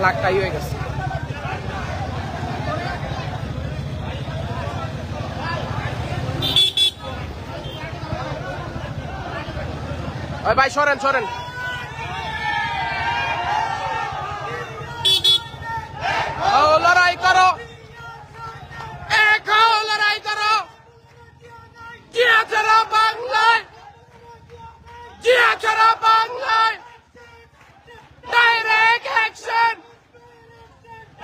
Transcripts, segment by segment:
লাখ টাই হয়ে গেছে। ওই ভাই সরেন সরেন। লড়াই করো, লড়াই করো, জিয়া ছাড়া বাংলায়, জিয়া ছাড়া বাংলায়, direct action,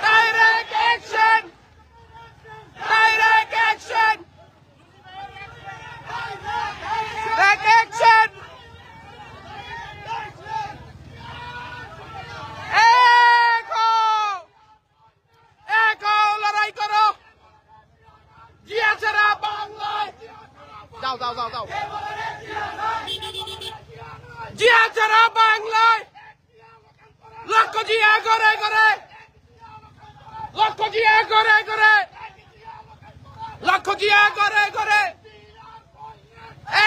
direct action, direct action, direct action. লড়াই করো, জিয়া ছাড়া বাংলায়, যাও যাও যাও যাও, জিয়া ছাড়া বাংলায়, লক্ষ জিয়া করে করে, লক্ষ জিয়া করে করে, লক্ষ জিয়া করে করে,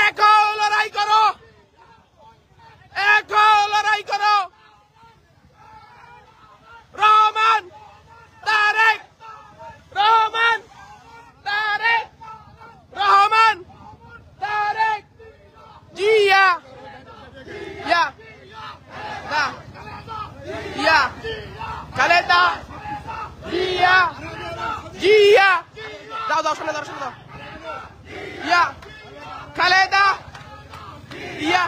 এক লড়াই করো, এক লড়াই করো। রহমান তারেক, রহমান তারেক, রহমান তারেক, জিয়া ইয়া না ইয়া খালেদা জিয়া, জিয়া যাও যাও শুনে দাও শুনে দাও, ইয়া খালেদা, ইয়া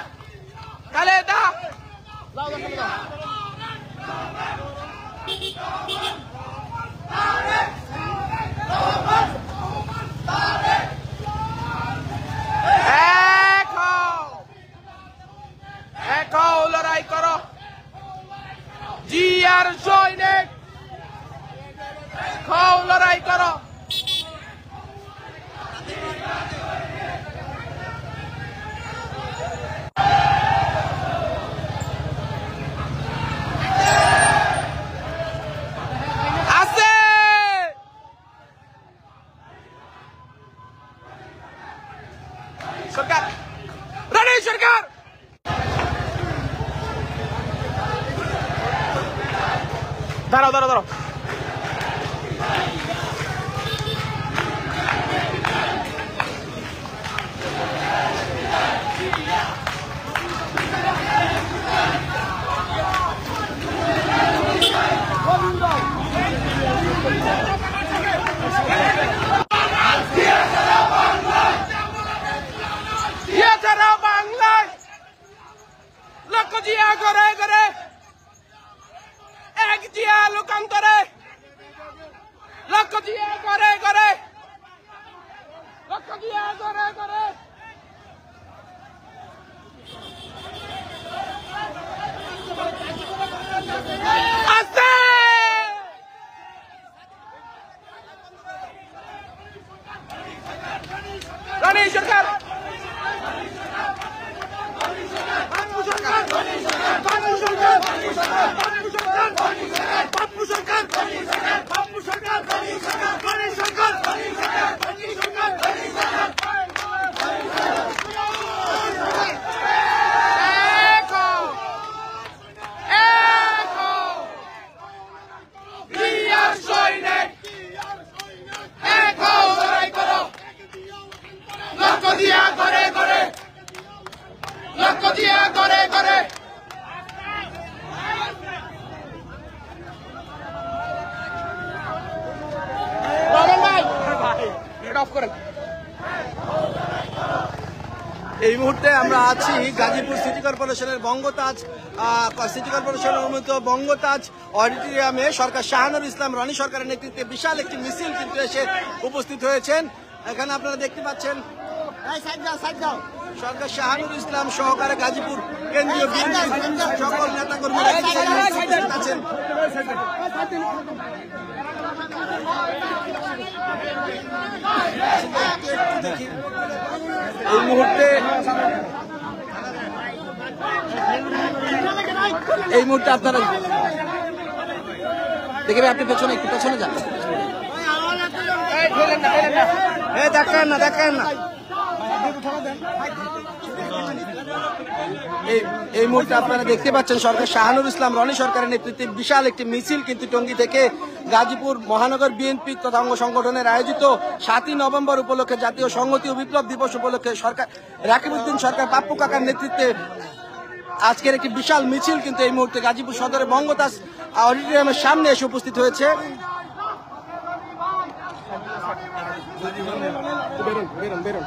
খালেদা, যাও যাও শুনে দাও। লড়াই করো, জিয়ার সৈনিক, লড়াই করো। আছে সরকার, রানী সরকার, দাঁড়াও দাঁড়াও দাঁড়াও। জিয়া ছাড়া বাংলায়, লক্ষ জিয়া করে করে, এক জিয়া লোকান্তরে, লক্ষ জিয়া করে করে, লক্ষ জিয়া করে করে। আছে রানী সরকার, এই মুহূর্তে আমরা আছি গাজীপুর সিটি কর্পোরেশনের বঙ্গতাজ, সিটি কর্পোরেশনের অনুমোদিত বঙ্গতাজ অডিটোরিয়ামে সরকার শাহানুর ইসলাম রনি সরকারের নেতৃত্বে বিশাল একটি মিছিল কিন্তু এসে উপস্থিত হয়েছেন। এখানে আপনারা দেখতে পাচ্ছেন সরকার শাহানুর ইসলাম সহকারে গাজীপুর কেন্দ্রীয় বিএনপির সকল নেতাকর্মীরা আছেন। এই মুহূর্তে আপনারা দেখবে, আপনি পেছনে একটু পেছনে যান, দেখেন না দেখেন না। এই মুহূর্তে আপনারা দেখতে পাচ্ছেন সরকার শাহানুর ইসলাম রনি সরকারের নেতৃত্বে বিশাল একটি মিছিল কিন্তু টঙ্গী থেকে গাজীপুর মহানগর বিএনপি তথা অঙ্গ সংগঠনের আয়োজিত 7ই নভেম্বর উপলক্ষে জাতীয় সংহতি ও বিপ্লব দিবস উপলক্ষে সরকার রাকিবউদ্দিন সরকার পাপ্পু কাকার নেতৃত্বে আজকের একটি বিশাল মিছিল কিন্তু এই মুহূর্তে গাজীপুর সদরের বঙ্গতাজ অডিটোরিয়ামের সামনে এসে উপস্থিত হয়েছে। বেরোন